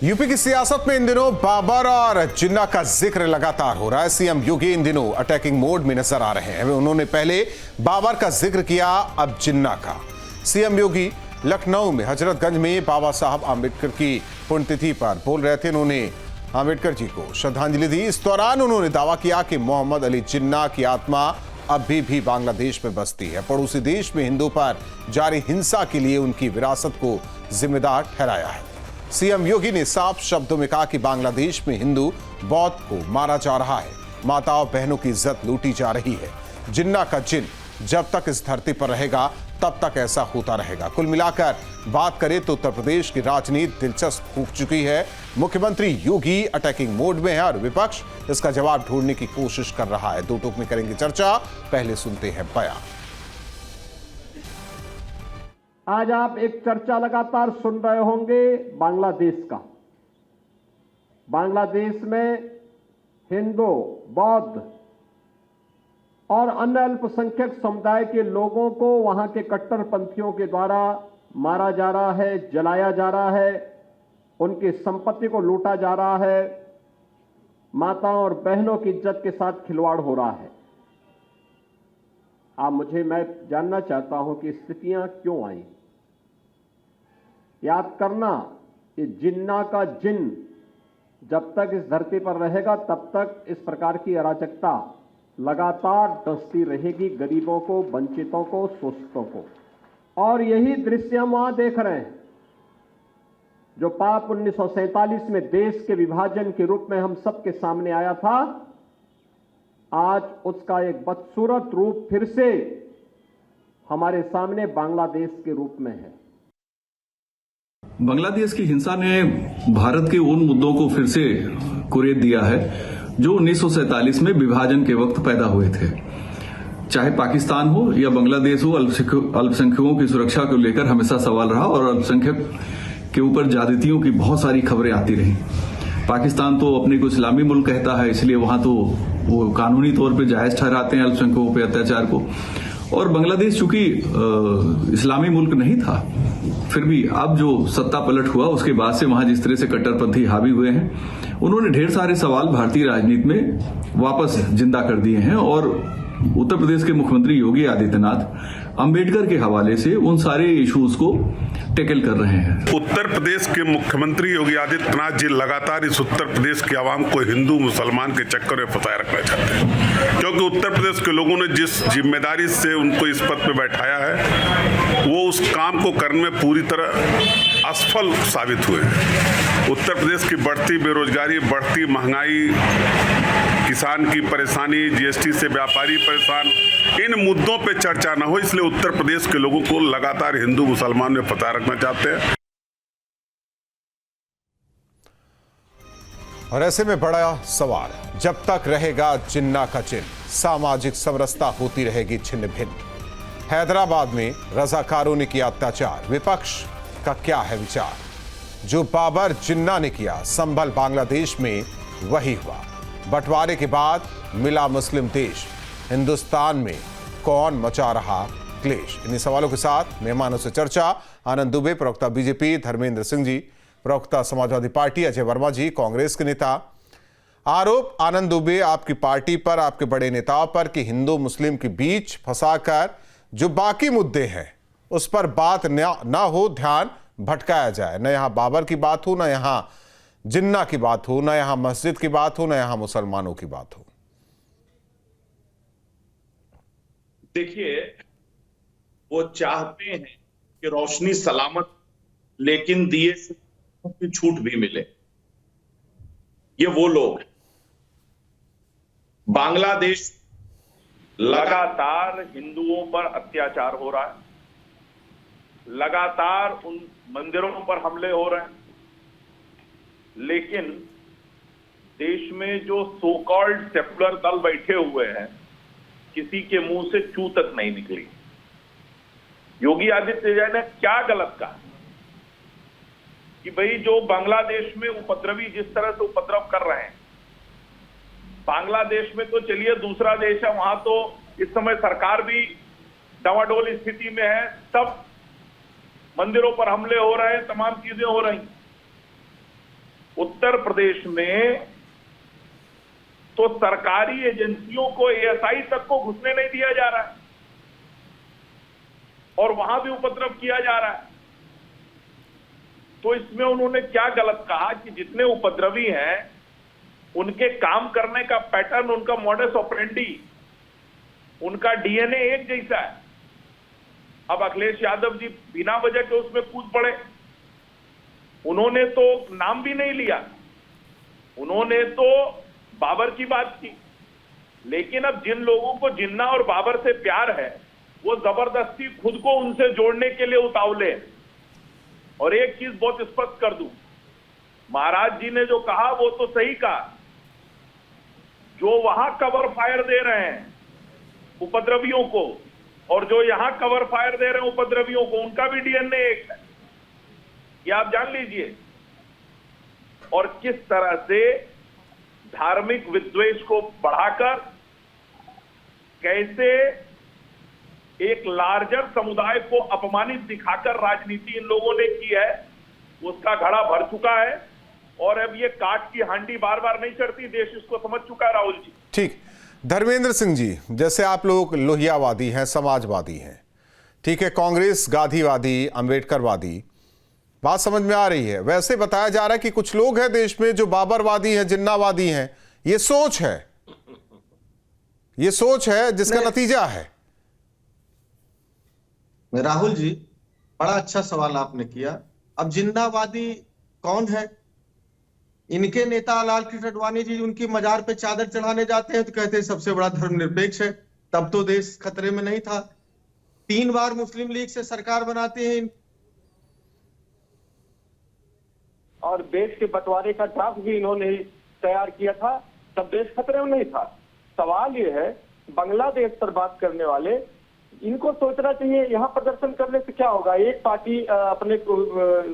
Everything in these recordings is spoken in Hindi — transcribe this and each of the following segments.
यूपी की सियासत में इन दिनों बाबर और जिन्ना का जिक्र लगातार हो रहा है। सीएम योगी इन दिनों अटैकिंग मोड में नजर आ रहे हैं। उन्होंने पहले बाबर का जिक्र किया, अब जिन्ना का। सीएम योगी लखनऊ में हजरतगंज में बाबा साहब आंबेडकर की पुण्यतिथि पर बोल रहे थे। उन्होंने आंबेडकर जी को श्रद्धांजलि दी। इस दौरान उन्होंने दावा किया कि मोहम्मद अली जिन्ना की आत्मा अभी भी बांग्लादेश में बसती है। पड़ोसी देश में हिंदू पर जारी हिंसा के लिए उनकी विरासत को जिम्मेदार ठहराया है। सीएम योगी ने साफ शब्दों में कहा कि बांग्लादेश में हिंदू बौद्ध को मारा जा रहा है, माताओं बहनों की इज्जत लूटी जा रही है। जिन्ना का जिन्न जब तक इस धरती पर रहेगा तब तक ऐसा होता रहेगा। कुल मिलाकर बात करें तो उत्तर प्रदेश की राजनीति दिलचस्प हो चुकी है। मुख्यमंत्री योगी अटैकिंग मोड में है और विपक्ष इसका जवाब ढूंढने की कोशिश कर रहा है। दो टूक में करेंगे चर्चा, पहले सुनते हैं बयान। आज आप एक चर्चा लगातार सुन रहे होंगे बांग्लादेश का। बांग्लादेश में हिंदू, बौद्ध और अन्य अल्पसंख्यक समुदाय के लोगों को वहां के कट्टरपंथियों के द्वारा मारा जा रहा है, जलाया जा रहा है, उनकी संपत्ति को लूटा जा रहा है, माताओं और बहनों की इज्जत के साथ खिलवाड़ हो रहा है। मैं जानना चाहता हूं कि स्थितियां क्यों आई। याद करना, ये जिन्ना का जिन्न जब तक इस धरती पर रहेगा तब तक इस प्रकार की अराजकता लगातार डसती रहेगी, गरीबों को, वंचितों को, शोषितों को। और यही दृश्य हम वहां देख रहे हैं जो पाप 1947 में देश के विभाजन के रूप में हम सबके सामने आया था। आज उसका एक बदसूरत रूप फिर से हमारे सामने बांग्लादेश के रूप में है। बांग्लादेश की हिंसा ने भारत के उन मुद्दों को फिर से कुरेद दिया है जो 1947 में विभाजन के वक्त पैदा हुए थे। चाहे पाकिस्तान हो या बांग्लादेश हो, अल्पसंख्यकों की सुरक्षा को लेकर हमेशा सवाल रहा और अल्पसंख्यक के ऊपर ज्यादतियों की बहुत सारी खबरें आती रही। पाकिस्तान तो अपने को इस्लामी मुल्क कहता है, इसलिए वहां तो वो कानूनी तौर पे जायज ठहराते हैं अल्पसंख्यकों पे अत्याचार को। और बांग्लादेश चूंकि इस्लामी मुल्क नहीं था, फिर भी अब जो सत्ता पलट हुआ उसके बाद से वहां जिस तरह से कट्टरपंथी हावी हुए हैं, उन्होंने ढेर सारे सवाल भारतीय राजनीति में वापस जिंदा कर दिए हैं। और उत्तर प्रदेश के मुख्यमंत्री योगी आदित्यनाथ अंबेडकर के हवाले से उन सारे इश्यूज को टैकल कर रहे हैं। उत्तर प्रदेश के मुख्यमंत्री योगी आदित्यनाथ जी लगातार इस उत्तर प्रदेश के आवाम को हिंदू मुसलमान के चक्कर में फंसाए रखना चाहते हैं, क्योंकि उत्तर प्रदेश के लोगों ने जिस जिम्मेदारी से उनको इस पद पे बैठाया है वो उस काम को करने में पूरी तरह असफल साबित हुए हैं। उत्तर प्रदेश की बढ़ती बेरोजगारी, बढ़ती महंगाई, किसान की परेशानी, जीएसटी से व्यापारी परेशान, इन मुद्दों पे चर्चा न हो, इसलिए उत्तर प्रदेश के लोगों को लगातार हिंदू मुसलमान में फंसाए रखना चाहते हैं। और ऐसे में बड़ा सवाल, जब तक रहेगा जिन्ना का चिन्ह, सामाजिक समरसता होती रहेगी छिन्न भिन्न। हैदराबाद में रजाकारों ने किया अत्याचार, विपक्ष का क्या है विचार? जो बाबर जिन्ना ने किया, संभल बांग्लादेश में वही हुआ। बंटवारे के बाद मिला मुस्लिम देश, हिंदुस्तान में कौन मचा रहा क्लेश? इन्हीं सवालों के साथ मेहमानों से चर्चा। आनंद दुबे, प्रवक्ता बीजेपी, धर्मेंद्र सिंह जी, प्रवक्ता समाजवादी पार्टी, अजय वर्मा जी, कांग्रेस के नेता। आरोप आनंद दुबे आपकी पार्टी पर, आपके बड़े नेताओं पर कि हिंदू मुस्लिम के बीच फंसाकर जो बाकी मुद्दे हैं उस पर बात ना हो, ध्यान भटकाया जाए। न यहां बाबर की बात हो, न यहां जिन्ना की बात हो, न यहां मस्जिद की बात हो, न यहां मुसलमानों की बात हो। देखिए, वो चाहते हैं कि रोशनी सलामत, लेकिन दिए से की छूट भी मिले। ये वो लोग हैं। बांग्लादेश लगातार हिंदुओं पर अत्याचार हो रहा है, लगातार उन मंदिरों पर हमले हो रहे हैं, लेकिन देश में जो सो कॉल्ड सेकुलर दल बैठे हुए हैं, किसी के मुंह से चू तक नहीं निकली। योगी आदित्यनाथ ने क्या गलत कहा कि भाई जो बांग्लादेश में उपद्रवी जिस तरह से उपद्रव कर रहे हैं, बांग्लादेश में तो चलिए दूसरा देश है, वहां तो इस समय सरकार भी डवाडोल स्थिति में है, सब मंदिरों पर हमले हो रहे हैं, तमाम चीजें हो रही। उत्तर प्रदेश में तो सरकारी एजेंसियों को एएसआई तक को घुसने नहीं दिया जा रहा है और वहां भी उपद्रव किया जा रहा है। तो इसमें उन्होंने क्या गलत कहा कि जितने उपद्रवी हैं उनके काम करने का पैटर्न, उनका मॉडस ऑपरेंडी, उनका डीएनए एक जैसा है। अब अखिलेश यादव जी बिना वजह के उसमें कूद पड़े। उन्होंने तो नाम भी नहीं लिया, उन्होंने तो बाबर की बात की। लेकिन अब जिन लोगों को जिन्ना और बाबर से प्यार है वो जबरदस्ती खुद को उनसे जोड़ने के लिए उतावले हैं। और एक चीज बहुत स्पष्ट कर दूं, महाराज जी ने जो कहा वो तो सही कहा। जो वहां कवर फायर दे रहे हैं उपद्रवियों को और जो यहां कवर फायर दे रहे हैं उपद्रवियों को, उनका भी डीएनए एक है, ये आप जान लीजिए। और किस तरह से धार्मिक विद्वेष को बढ़ाकर कैसे एक लार्जर समुदाय को अपमानित दिखाकर राजनीति इन लोगों ने की है, उसका घड़ा भर चुका है। और अब ये काट की हांडी बार बार नहीं चढ़ती, देश इसको समझ चुका है। राहुल जी, ठीक। धर्मेंद्र सिंह जी, जैसे आप लोग लोहियावादी हैं, समाजवादी हैं, ठीक है, कांग्रेस गांधीवादी, अंबेडकरवादी, बात समझ में आ रही है। वैसे बताया जा रहा है कि कुछ लोग हैं देश में जो बाबरवादी हैं, जिन्नावादी हैं। ये सोच है, ये सोच है जिसका नतीजा है। राहुल जी, बड़ा अच्छा सवाल आपने किया। अब जिन्नावादी कौन है? इनके नेता लाल कृष्ण आडवाणी जी उनकी मजार पे चादर चढ़ाने जाते हैं तो कहते हैं सबसे बड़ा धर्मनिरपेक्ष है। तब तो देश खतरे में नहीं था। 3 बार मुस्लिम लीग से सरकार बनाते हैं और देश के बंटवारे का ड्राफ्ट भी इन्होंने ही तैयार किया था, तब देश खतरे में नहीं था। सवाल ये है, बांग्लादेश पर बात करने वाले, इनको सोचना चाहिए यहाँ प्रदर्शन करने से क्या होगा। एक पार्टी अपने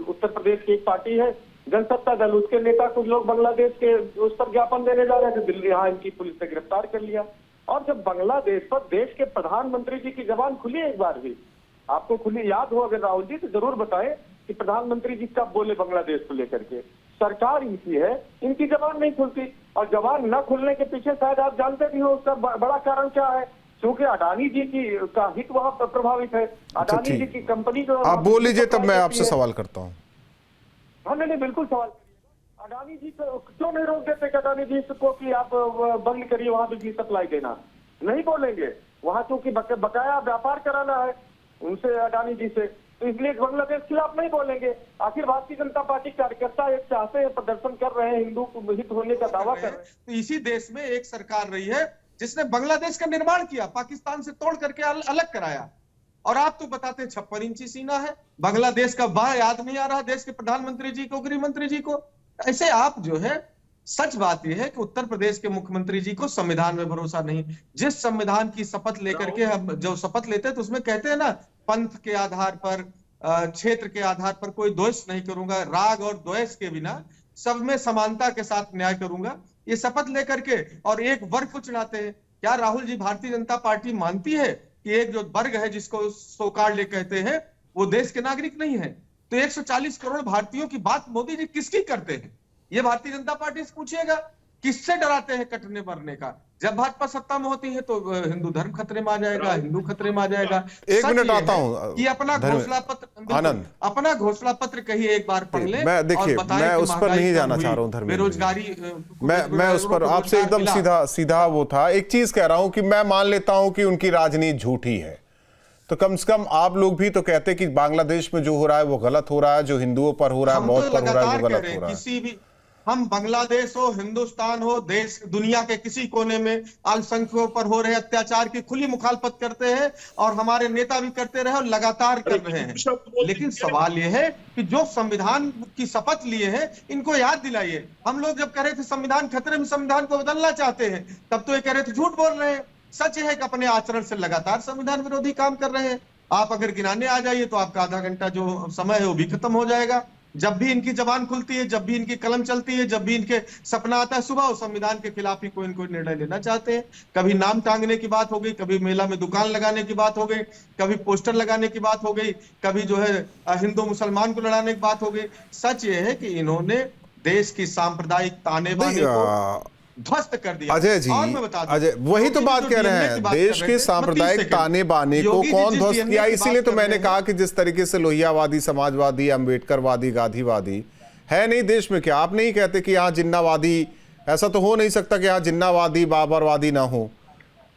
उत्तर प्रदेश की एक पार्टी है जनसत्ता दल, उसके नेता कुछ लोग बांग्लादेश के उस पर ज्ञापन देने जा रहे थे, दिल्ली यहाँ इनकी पुलिस ने गिरफ्तार कर लिया। और जब बांग्लादेश पर देश के प्रधानमंत्री जी की जबान खुली एक बार भी, आपको खुली याद हो अगर राहुल जी तो जरूर बताएं कि प्रधानमंत्री जी कब बोले बांग्लादेश को लेकर के। सरकार इनकी है, इनकी जबान नहीं खुलती। और जबान न खुलने के पीछे शायद आप जानते भी हो उसका बड़ा कारण क्या है, क्योंकि अडानी जी का हित वहां पर प्रभावित है। अडानी जी की कंपनी जो, आप बोल लीजिए तब मैं आपसे सवाल करता हूँ। हाँ नहीं बिल्कुल सवाल करिएगा। अडानी जी को क्यों नहीं रोक देते कि अडानी जी को कि आप बंद करिए वहां बिजली सप्लाई देना? नहीं बोलेंगे, वहां चूंकि बकाया व्यापार कराना है उनसे, अडानी जी से, तो इसलिए बांग्लादेश खिलाफ नहीं बोलेंगे। आखिर भारतीय जनता पार्टी कार्यकर्ता एक चाहते हैं, प्रदर्शन कर रहे हैं, हिंदू हित होने का दावा कर रहे हैं। तो इसी देश में एक सरकार रही है जिसने बांग्लादेश का निर्माण किया, पाकिस्तान से तोड़ करके अलग कराया। और आप तो बताते 56 इंची सीना है। बांग्लादेश का वाह याद नहीं आ रहा देश के प्रधानमंत्री जी को, गृह मंत्री जी को। ऐसे आप जो है, सच बात यह है कि उत्तर प्रदेश के मुख्यमंत्री जी को संविधान में भरोसा नहीं। जिस संविधान की शपथ लेकर के हम जो शपथ लेते हैं तो उसमें कहते हैं ना, पंथ के आधार पर, क्षेत्र के आधार पर कोई द्वेष नहीं करूंगा, राग और द्वेष के बिना सब में समानता के साथ न्याय करूंगा। ये शपथ लेकर के और एक वर्ग को चुनाते हैं। क्या राहुल जी, भारतीय जनता पार्टी मानती है कि एक जो वर्ग है जिसको सोकार्ड कहते हैं वो देश के नागरिक नहीं है? तो 140 करोड़ भारतीयों की बात मोदी जी किसकी करते हैं? ये भारतीय जनता पार्टी से पूछिएगा। किससे डराते हैं कटने मरने का? जब भाजपा सत्ता में होती है तो हिंदू धर्म खतरे में आ जाएगा, हिंदू खतरे में आ जाएगा। एक मिनट आता हूं कि अपना घोषणा पत्र, आनंद, अपना घोषणा पत्र कहिए एक बार पढ़ ले। मैं देखिए, मैं उस पर नहीं जाना चाह रहा हूं धर्मेंद्र, बेरोजगारी, मैं उस पर आपसे एकदम सीधा वो था। एक चीज कह रहा हूं कि मैं मान लेता हूं कि उनकी राजनीति झूठी है, तो कम से कम आप लोग भी तो कहते कि बांग्लादेश में जो हो रहा है वो गलत हो रहा है, जो हिंदुओं पर हो रहा है, बौद्ध पर हो रहा है, वो गलत हो रहा है। किसी भी, हम बांग्लादेश हो, हिंदुस्तान हो, देश दुनिया के किसी कोने में अल्पसंख्यकों पर हो रहे अत्याचार की खुली मुखालफत करते हैं और हमारे नेता भी करते रहे और लगातार कर रहे हैं। लेकिन सवाल यह है कि जो संविधान की शपथ लिए हैं इनको याद दिलाइए। हम लोग जब कह रहे थे संविधान खतरे में, संविधान को बदलना चाहते हैं, तब तो ये कह रहे थे झूठ बोल रहे हैं। सच है कि अपने आचरण से लगातार संविधान विरोधी काम कर रहे हैं। आप अगर गिनाने आ जाइए तो आपका आधा घंटा जो समय है वो भी खत्म हो जाएगा। जब भी इनकी जबान खुलती है, जब भी इनकी कलम चलती है, जब भी इनके सपना आता है सुबह, वो संविधान के खिलाफ ही कोई न कोई निर्णय लेना चाहते हैं। कभी नाम टांगने की बात हो गई, कभी मेला में दुकान लगाने की बात हो गई, कभी पोस्टर लगाने की बात हो गई, कभी जो है हिंदू मुसलमान को लड़ाने की बात हो गई। सच ये है कि इन्होंने देश की सांप्रदायिक ताने बाने को ध्वस्त कर दिया। अजय जी, और मैं बता दूं, अजय वही तो योगी बात जी कह जो रहे DNA की हैं, बात देश कर के रहे थे, सांप्रदायिक 32 सेकंड। ताने बाने को योगी जी कौन जिस ध्वस्त DNA किया, की इसीलिए बात तो कर मैंने रहे कहा हैं, कि जिस तरीके से लोहियावादी, समाजवादी, अम्बेडकरवादी, गांधीवादी है नहीं देश में, क्या आप नहीं कहते कि यहाँ जिन्नावादी, ऐसा तो हो नहीं सकता कि यहाँ जिन्नावादी बाबरवादी ना हो।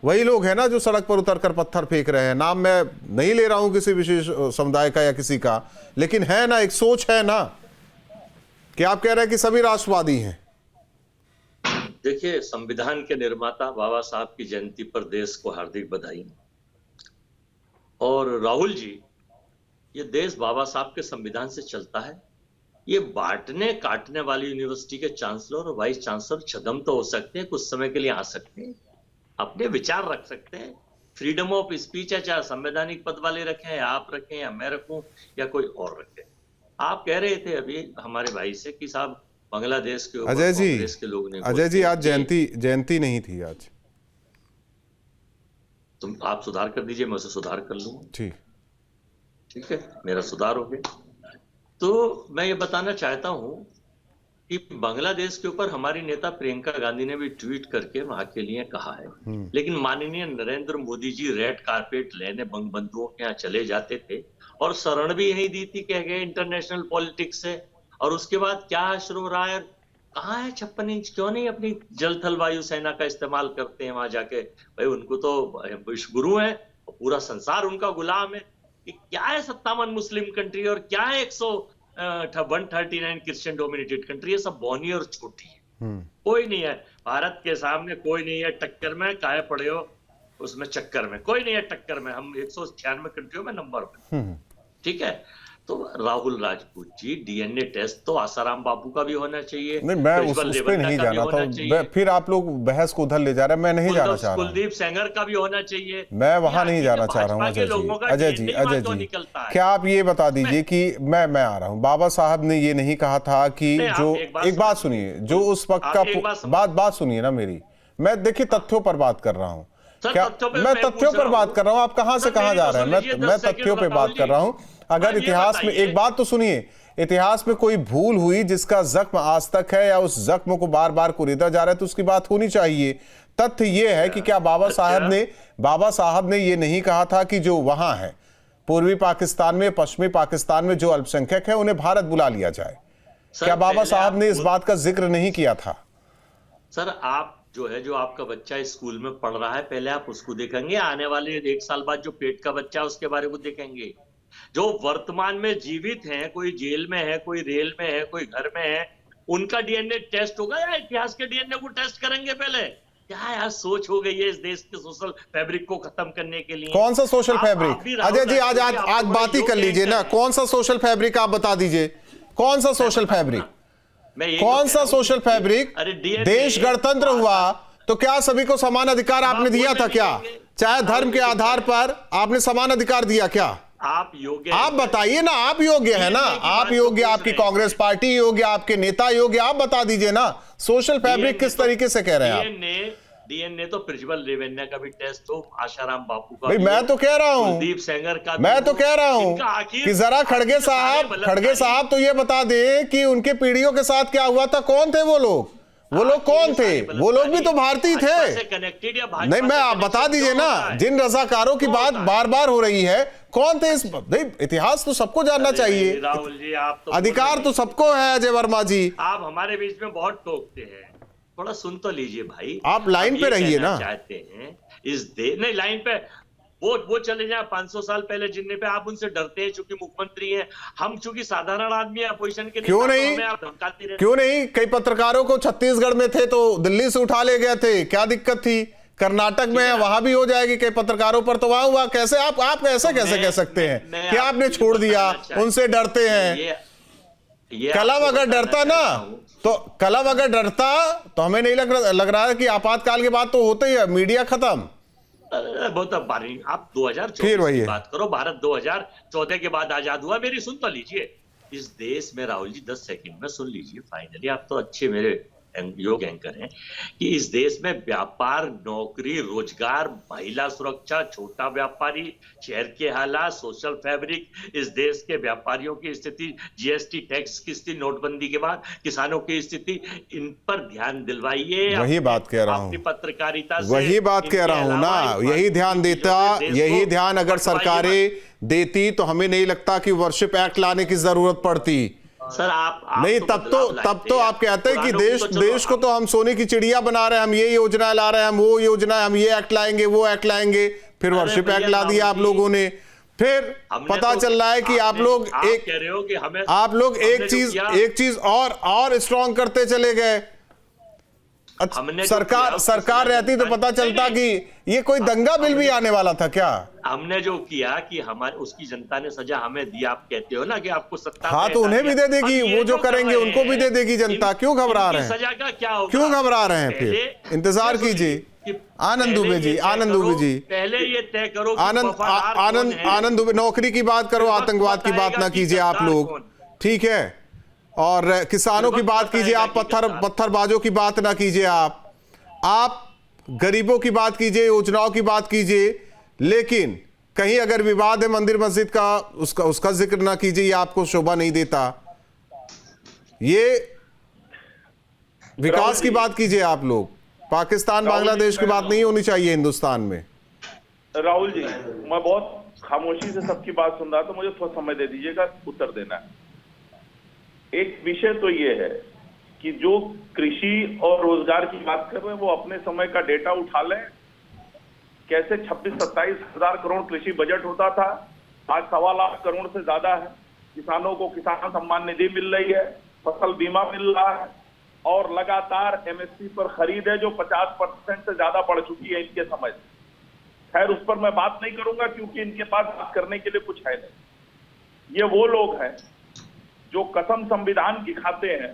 वही लोग हैं ना जो सड़क पर उतरकर पत्थर फेंक रहे हैं। नाम मैं नहीं ले रहा हूं किसी विशेष समुदाय का या किसी का, लेकिन है ना, एक सोच है ना कि आप कह रहे हैं कि सभी राष्ट्रवादी हैं। देखिए, संविधान के निर्माता बाबा साहब की जयंती पर देश को हार्दिक बधाई। और राहुल जी, ये देश बाबा साहब के संविधान से चलता है। ये बांटने काटने वाली यूनिवर्सिटी के चांसलर और वाइस चांसलर छदम तो हो सकते हैं, कुछ समय के लिए आ सकते हैं, अपने विचार रख सकते हैं, फ्रीडम ऑफ स्पीच है, चाहे संवैधानिक पद वाले रखें, आप रखें या मैं रखूं या कोई और रखे। आप कह रहे थे अभी हमारे भाई से कि साहब बांग्लादेश के ऊपर कांग्रेस के लोग नहीं। अजय जी, आज जयंती नहीं थी आज। तुम आप सुधार कर दीजिए, मैं उसे सुधार कर लूंगा। ठीक है, मेरा सुधार हो गया। तो मैं ये बताना चाहता हूं कि बांग्लादेश के ऊपर हमारी नेता प्रियंका गांधी ने भी ट्वीट करके वहां के लिए कहा है, लेकिन माननीय नरेंद्र मोदी जी रेड कारपेट लेने बंगबंधुओं के यहाँ चले जाते थे और शरण भी यही दी थी, कह गए इंटरनेशनल पॉलिटिक्स से। और उसके बाद क्या शुरू हो रहा है, कहाँ है 56 इंच, क्यों नहीं अपनी जल थल वायु सेना का इस्तेमाल करते हैं वहां जाके। भाई उनको तो विश्व गुरु है, पूरा संसार उनका गुलाम है। कि क्या है 57 मुस्लिम कंट्री और क्या है 139 क्रिश्चियन डोमिनेटेड कंट्री, ये सब बौनी और छोटी है। कोई नहीं है भारत के सामने, कोई नहीं है टक्कर में, काहे पड़े हो उसमें चक्कर में, कोई नहीं है टक्कर में। हम 196 कंट्रियों में नंबर में। ठीक है, तो राहुल राजपूत जी, डीएनए टेस्ट तो आसाराम बापू का भी होना चाहिए। नहीं, मैं उस पे नहीं जाना था, फिर आप लोग बहस को उधर ले जा रहे हैं, मैं नहीं जाना चाह रहा हूं। कुलदीप सेंगर का भी होना चाहिए, मैं वहां नहीं जाना चाह रहा हूं। अजय जी, क्या आप ये बता दीजिए कि मैं आ रहा हूं, बाबा साहब ने ये नहीं कहा था कि जो, एक बात सुनिए, जो उस वक्त का बात सुनिए ना मेरी, मैं देखिए तथ्यों पर बात कर रहा हूं। क्या मैं तथ्यों पर बात कर रहा हूं, आप कहां से कहां जा रहे हैं? मैं तथ्यों पे बात कर रहा हूं। अगर इतिहास में, एक बात तो सुनिए, इतिहास में कोई भूल हुई जिसका जख्म आज तक है या उस जख्म को बार बार कुरेदा जा रहा है तो उसकी बात होनी चाहिए। तथ्य यह है कि क्या बाबा साहब ने ये नहीं कहा था कि जो वहां है पूर्वी पाकिस्तान में, पश्चिमी पाकिस्तान में जो अल्पसंख्यक है उन्हें भारत बुला लिया जाए? क्या बाबा साहब ने इस बात का जिक्र नहीं किया था? सर, आप जो है, जो आपका बच्चा स्कूल में पढ़ रहा है, पहले आप उसको देखेंगे, आने वाले 1 साल बाद जो पेट का बच्चा है उसके बारे में देखेंगे। जो वर्तमान में जीवित हैं, कोई जेल में है, कोई रेल में है, कोई घर में है, उनका डीएनए टेस्ट होगा या इतिहास के डीएनए को टेस्ट करेंगे पहले? क्या यार सोच हो गई है इस देश के सोशल फैब्रिक को खत्म करने के लिए। कौन सा सोशल फैब्रिक? अजय जी, आज बात ही कर लीजिए ना, कौन सा सोशल फैब्रिक आप बता दीजिए, कौन सा सोशल फैब्रिक? कौन सा सोशल फैब्रिक? देश गणतंत्र हुआ तो क्या सभी को समान अधिकार आपने दिया था क्या? चाहे धर्म के आधार पर आपने समान अधिकार दिया क्या? आप योग्य, आप बताइए ना, आप योग्य है ना, आप योग्य, आपकी कांग्रेस पार्टी योग्य, आपके नेता योग्य, आप बता दीजिए ना सोशल फैब्रिक किस तरीके से कह रहे हैं आप? डीएनए तो प्रिंसिपल रेवन्या का भी टेस्ट हो, आशाराम बापू का भाई, मैं तो कह रहा हूं, कुलदीप सेंगर का, मैं तो कह रहा हूं कि जरा खड़गे साहब तो ये बता दें कि उनके पीढ़ियों के साथ क्या हुआ था, कौन थे वो लोग? वो लोग कौन थे? वो लोग भी तो भारतीय थे। कनेक्टेड या नहीं, मैं आप बता दीजिए ना, जिन रजाकारों की बात बार बार हो रही है, कौन थे? इस इतिहास तो सबको जानना चाहिए, राहुल जी, आप तो अधिकार तो सबको है। अजय वर्मा जी, आप हमारे बीच में बहुत टोकते हैं, थोड़ा सुन तो लीजिए भाई। आप लाइन पे रहिए ना। चाहते हैं इस देश, नहीं लाइन पे, वो चले जाए 500 साल पहले जिनने पे आप उनसे डरते हैं चूंकि मुख्यमंत्री हैं, हम चूंकि साधारण आदमी अपोजिशन के, क्यों नहीं? कई पत्रकारों को छत्तीसगढ़ में थे तो दिल्ली से उठा ले गए थे, क्या दिक्कत थी? कर्नाटक में वहां भी हो जाएगी कई पत्रकारों पर, तो वहां हुआ। कैसे आप ऐसे कैसे कह सकते हैं कि आपने छोड़ दिया, उनसे डरते हैं? कलम अगर डरता ना, तो हमें नहीं लग रहा है कि आपातकाल के बाद तो होते ही है, मीडिया खत्म। बहुत आप 2014 की बात करो, भारत 2014 के बाद आजाद हुआ। मेरी सुन तो लीजिए, इस देश में राहुल जी 10 सेकंड में सुन लीजिए, फाइनली आप तो अच्छे मेरे योग एंकर हैं कि इस देश में व्यापार, नौकरी, रोजगार, महिला सुरक्षा, छोटा व्यापारी, शहर के हालात, सोशल फैब्रिक, इस देश के व्यापारियों की स्थिति, जीएसटी टैक्स की स्थिति, नोटबंदी के बाद किसानों की स्थिति, इन पर ध्यान दिलवाइए। वही बात कह रहा हूं, अपनी पत्रकारिता से, वही बात कह रहा हूं ना, यही ध्यान देता, यही ध्यान अगर सरकारें देती तो हमें नहीं लगता कि वर्शिप एक्ट लाने की जरूरत पड़ती। सर आप नहीं, तब तो आप कहते हैं कि देश को तो हम सोने की चिड़िया बना रहे हैं, हम ये योजना ला रहे हैं, हम वो योजना, हम ये एक्ट लाएंगे, वो एक्ट लाएंगे, फिर वर्शिप एक्ट ला दिया आप लोगों ने। फिर पता चल रहा है कि आप लोग एक चीज और स्ट्रॉन्ग करते चले गए। सरकार रहती तो पता चलता कि ये कोई दंगा बिल भी आने वाला था क्या। हमने जो किया कि हमारे उसकी जनता ने सजा हमें दी। आप कहते हो ना कि आपको सत्ता, हाँ तो उन्हें भी दे देगी, वो जो करेंगे उनको भी दे देगी जनता। क्यों घबरा रहे हैं, सजा का क्या होगा, क्यों घबरा रहे हैं? फिर इंतजार कीजिए। आनंद दुबे जी पहले ये तय करो, आनंद दुबे, नौकरी की बात करो, आतंकवाद की बात ना कीजिए आप लोग, ठीक है? और किसानों की बात कीजिए आप, पत्थरबाजों की बात ना कीजिए आप गरीबों की बात कीजिए, योजनाओं की बात कीजिए, लेकिन कहीं अगर विवाद है मंदिर मस्जिद का, उसका जिक्र ना कीजिए, ये आपको शोभा नहीं देता। ये विकास की बात कीजिए आप लोग। पाकिस्तान बांग्लादेश की बात नहीं होनी चाहिए हिंदुस्तान में। राहुल जी, मैं बहुत खामोशी से सबकी बात सुन रहा था, मुझे थोड़ा समय दे दीजिएगा उत्तर देना है। एक विषय तो ये है कि जो कृषि और रोजगार की बात कर रहे हैं वो अपने समय का डेटा उठा लें। कैसे 26-27 हजार करोड़ कृषि बजट होता था, आज 1.25 लाख करोड़ से ज्यादा है। किसानों को किसान सम्मान निधि मिल रही है, फसल बीमा मिल रहा है, और लगातार एमएसपी पर खरीद है जो 50% से ज्यादा बढ़ चुकी है इनके समय से। खैर उस पर मैं बात नहीं करूंगा क्योंकि इनके पास बात करने के लिए कुछ है नहीं। ये वो लोग हैं जो कसम संविधान की खाते हैं,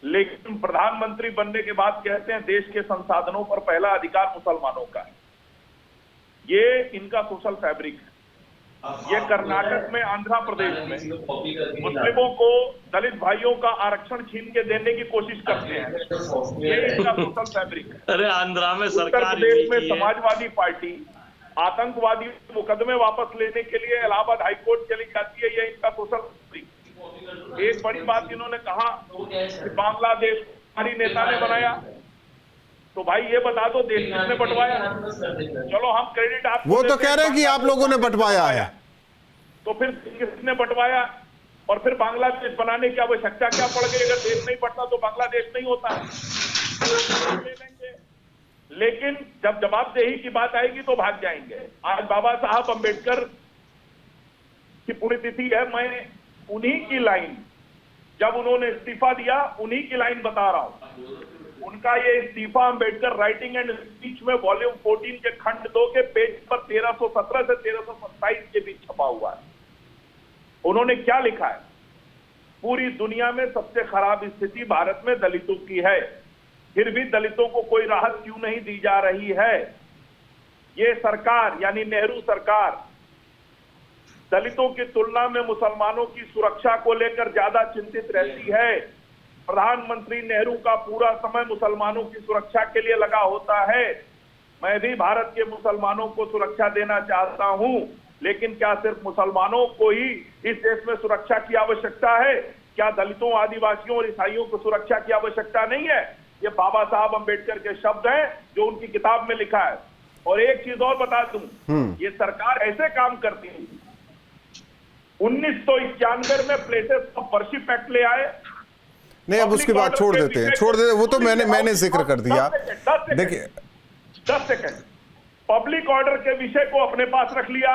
लेकिन प्रधानमंत्री बनने के बाद कहते हैं देश के संसाधनों पर पहला अधिकार मुसलमानों का है। ये इनका सोशल फैब्रिक है। ये कर्नाटक में, आंध्र प्रदेश में मुस्लिमों को, दलित भाइयों का आरक्षण छीन के देने की कोशिश करते हैं। ये इनका सोशल फैब्रिक है। अरे आंध्रा में उत्तर सरकार प्रदेश में समाजवादी पार्टी आतंकवादी मुकदमे वापस लेने के लिए इलाहाबाद हाईकोर्ट चली जाती है। ये इनका सोशल फैब्रिक। एक बड़ी बात इन्होंने कहा कि बांग्लादेश हमारी नेता ने बनाया, तो भाई ये बता दो देश किसने बंटवाया? चलो हम क्रेडिट आपको, वो तो कह रहे हैं कि आप लोगों ने बंटवाया है, तो फिर किसने बंटवाया? और फिर बांग्लादेश बनाने की आवश्यकता क्या पड़ गई? अगर देश नहीं बढ़ता तो बांग्लादेश नहीं होता। लेकिन जब जवाबदेही की बात आएगी तो भाग जाएंगे। आज बाबा साहब अंबेडकर की पुण्यतिथि है। मैं उन्हीं की लाइन, जब उन्होंने इस्तीफा दिया, उन्हीं की लाइन बता रहा हूं। उनका ये इस्तीफा अंबेडकर राइटिंग एंड स्पीच में वॉल्यूम 14 के खंड 2 के पेज पर 1317 से 1327 के बीच छपा हुआ है। उन्होंने क्या लिखा है? पूरी दुनिया में सबसे खराब स्थिति भारत में दलितों की है, फिर भी दलितों को कोई राहत क्यों नहीं दी जा रही है? ये सरकार यानी नेहरू सरकार दलितों की तुलना में मुसलमानों की सुरक्षा को लेकर ज्यादा चिंतित रहती है। प्रधानमंत्री नेहरू का पूरा समय मुसलमानों की सुरक्षा के लिए लगा होता है। मैं भी भारत के मुसलमानों को सुरक्षा देना चाहता हूं, लेकिन क्या सिर्फ मुसलमानों को ही इस देश में सुरक्षा की आवश्यकता है? क्या दलितों, आदिवासियों और ईसाइयों को सुरक्षा की आवश्यकता नहीं है? ये बाबा साहब अंबेडकर के शब्द हैं जो उनकी किताब में लिखा है। और एक चीज और बता दूं, ये सरकार ऐसे काम करती है। 1991 में प्लेसेस ऑफ वर्शिप एक्ट ले आए। नहीं, अब उसकी बात छोड़ देते हैं, वो तो मैंने जिक्र कर दिया। देखिए 10 सेकंड, पब्लिक ऑर्डर के विषय को अपने पास रख लिया।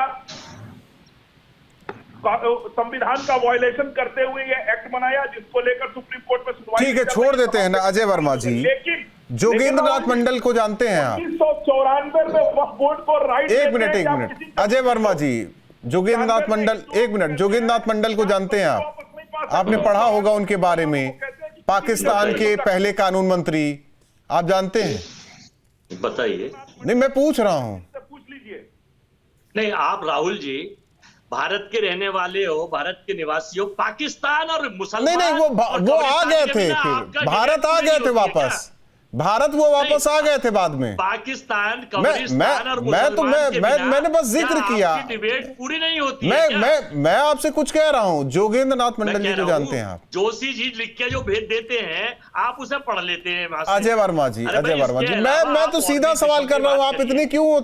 संविधान का वायलेशन करते हुए ये एक्ट बनाया जिसको लेकर सुप्रीम कोर्ट में सुनवाई। ठीक है, छोड़ देते हैं ना अजय वर्मा जी। जोगेंद्रनाथ मंडल को जानते हैं आप? 1994 में वक्फ बोर्ड को राइट, एक मिनट अजय वर्मा जी, जोगेंद्रनाथ मंडल को जानते हैं आप? आपने पढ़ा होगा उनके बारे में, पाकिस्तान के पहले कानून मंत्री, आप जानते हैं? बताइए। नहीं, मैं पूछ रहा हूं। पूछ लीजिए। नहीं, आप राहुल जी, भारत के रहने वाले हो, भारत के निवासी हो, पाकिस्तान और मुसलमान नहीं वो आ गए थे, फिर भारत आ गए थे वापस, भारत वो वापस आ गए थे बाद में। पाकिस्तान, कब्रिस्तान और मैंने बस जिक्र किया, डिबेट पूरी नहीं होती मैं आपसे कुछ कह रहा हूं। जोगेंद्र नाथ मंडल जी को जानते हैं आप? जोशी जी लिख के जो भेज देते हैं आप उसे पढ़ लेते हैं। अजय वर्मा जी, अजय वर्मा जी, मैं तो सीधा सवाल कर रहा हूं, आप इतनी क्यों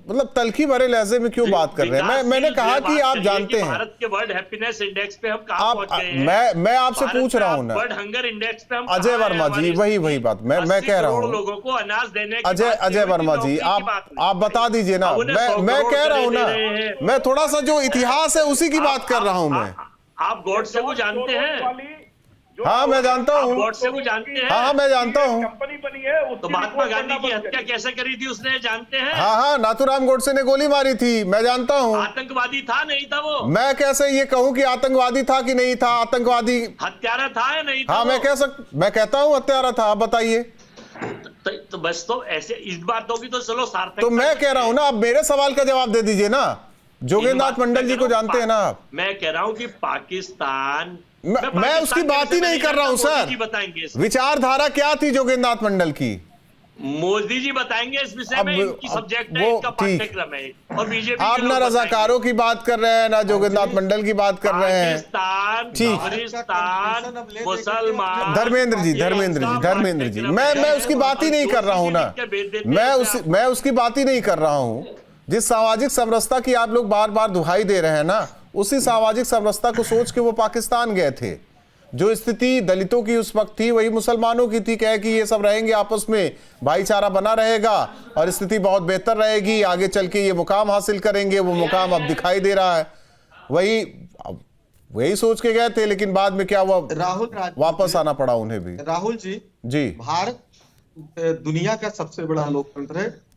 मतलब तलखी भरे लहजे में क्यों बात कर रहे हैं? मैंने कहा कि आप जानते हैं भारत के वर्ल्ड हैप्पीनेस इंडेक्स पे हम कहां पहुंच गए हैं? मैं आपसे पूछ रहा हूं ना, वर्ल्ड हंगर इंडेक्स पे हम अजय वर्मा जी, वही बात मैं कह रहा हूं। लोगों को अनाज देने अजय वर्मा जी, आप बता दीजिए ना, मैं कह रहा हूं ना, मैं थोड़ा सा जो इतिहास है उसी की बात कर रहा हूं मैं। आप गॉडसे को जानते हैं? हाँ मैं जानता हूँ, गॉडसे को जानते हैं? हाँ मैं जानता हूँ। कंपनी बनी है, तो महात्मा गांधी की हत्या कैसे करी थी उसने, जानते हैं? हाँ नाथूराम गोडसे ने गोली मारी थी, मैं जानता हूँ। आतंकवादी था नहीं था वो? मैं कैसे ये कहूँ कि आतंकवादी था कि नहीं था? आतंकवादी हत्यारा था या नहीं था? हाँ मैं कहता हूँ हत्यारा था। आप बताइए। तो बस, तो ऐसे इस बातों की तो चलो सार्थक। तो मैं कह रहा हूँ ना, आप मेरे सवाल का जवाब दे दीजिए ना। जोगेंद्र नाथ मंडल जी को जानते हैं ना आप? मैं कह रहा हूँ कि पाकिस्तान, मैं उसकी बात ही नहीं कर रहा हूँ सर। बताएंगे विचारधारा क्या थी जोगेंद्र नाथ मंडल की? मोदी जी बताएंगे इस विषय में, इनकी सब्जेक्ट है, इनका पाठ्यक्रम है। और बीजेपी आप ना रजाकारों की बात कर रहे हैं, ना जोगेंद्र नाथ मंडल की बात कर रहे हैं। पाकिस्तान, मुसलमान। धर्मेंद्र जी, मैं उसकी बात ही नहीं कर रहा हूं ना, मैं उसकी बात ही नहीं कर रहा हूं। जिस सामाजिक समरसता की आप लोग बार बार दुहाई दे रहे हैं ना, उसी सामाजिक समरसता को सोच के वो पाकिस्तान गए थे। जो स्थिति दलितों की उस वक्त थी वही मुसलमानों की थी, कहे कि ये सब रहेंगे आपस में, भाईचारा बना रहेगा और स्थिति बहुत बेहतर रहेगी, आगे चल के ये मुकाम हासिल करेंगे। वो मुकाम अब दिखाई दे रहा है, वही सोच के गए थे, लेकिन बाद में क्या हुआ, राहुल वापस आना पड़ा उन्हें भी। राहुल जी, भारत दुनिया का सबसे बड़ा लोकतंत्र है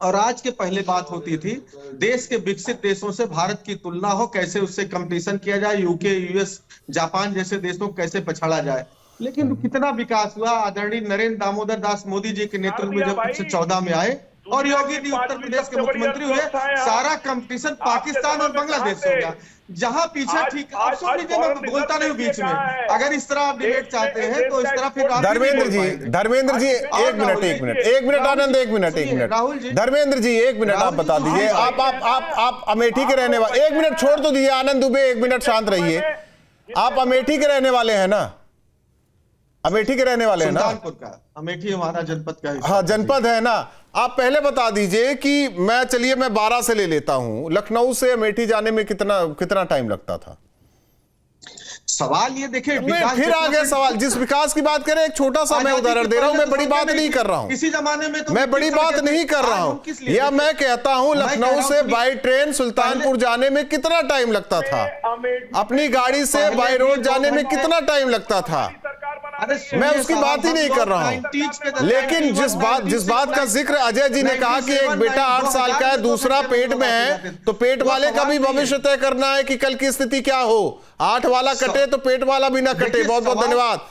और आज के पहले बात होती थी देश के विकसित देशों से भारत की तुलना हो, कैसे उससे कंपटीशन किया जाए, यूके, यूएस, जापान जैसे देशों को कैसे पछाड़ा जाए। लेकिन कितना विकास हुआ। आदरणीय नरेंद्र दामोदर दास मोदी जी के नेतृत्व में जब 2014 में आए और योगी जी उत्तर प्रदेश के मुख्यमंत्री हुए, सारा कंपटीशन पाकिस्तान और बांग्लादेश से हो गया। जहां पीछे ठीक, आप सुन लीजिए, मैं बोलता नहीं बीच में। अगर इस तरह आप डिबेट चाहते हैं तो इस तरह फिर धर्मेंद्र जी एक मिनट आनंद, एक मिनट राहुल जी, धर्मेंद्र जी एक मिनट आप बता दीजिए। आप अमेठी के रहने वाले, एक मिनट छोड़ तो दीजिए आनंद दुबे, एक मिनट शांत रहिए। आप अमेठी के रहने वाले हैं ना? अमेठी के रहने वाले हैं ना? सुल्तानपुर का अमेठी हमारा जनपद का हिस्सा। हाँ जनपद है ना। आप पहले बता दीजिए कि मैं 12 से ले लेता हूं, लखनऊ से अमेठी जाने में कितना टाइम लगता था? सवाल ये देखिए, फिर आ गया सवाल, जिस विकास की बात करें, एक छोटा सा मैं उदाहरण दे रहा हूं, मैं बड़ी बात नहीं कर रहा हूं, किसी जमाने में तो मैं बड़ी बात नहीं कर रहा हूं। या मैं कहता हूं लखनऊ से बाई ट्रेन सुल्तानपुर जाने में कितना टाइम लगता था, अपनी गाड़ी से बाई रोड जाने में कितना टाइम लगता था, मैं उसकी बात ही नहीं कर रहा हूं। लेकिन जिस बात का जिक्र अजय जी ने कहा कि एक बेटा 8 साल का है, दूसरा पेट में है, तो पेट वाले का भी भविष्य तय करना है कि कल की स्थिति क्या हो। 8 वाला कटे तो पेट वाला भी ना कटे। बहुत बहुत धन्यवाद।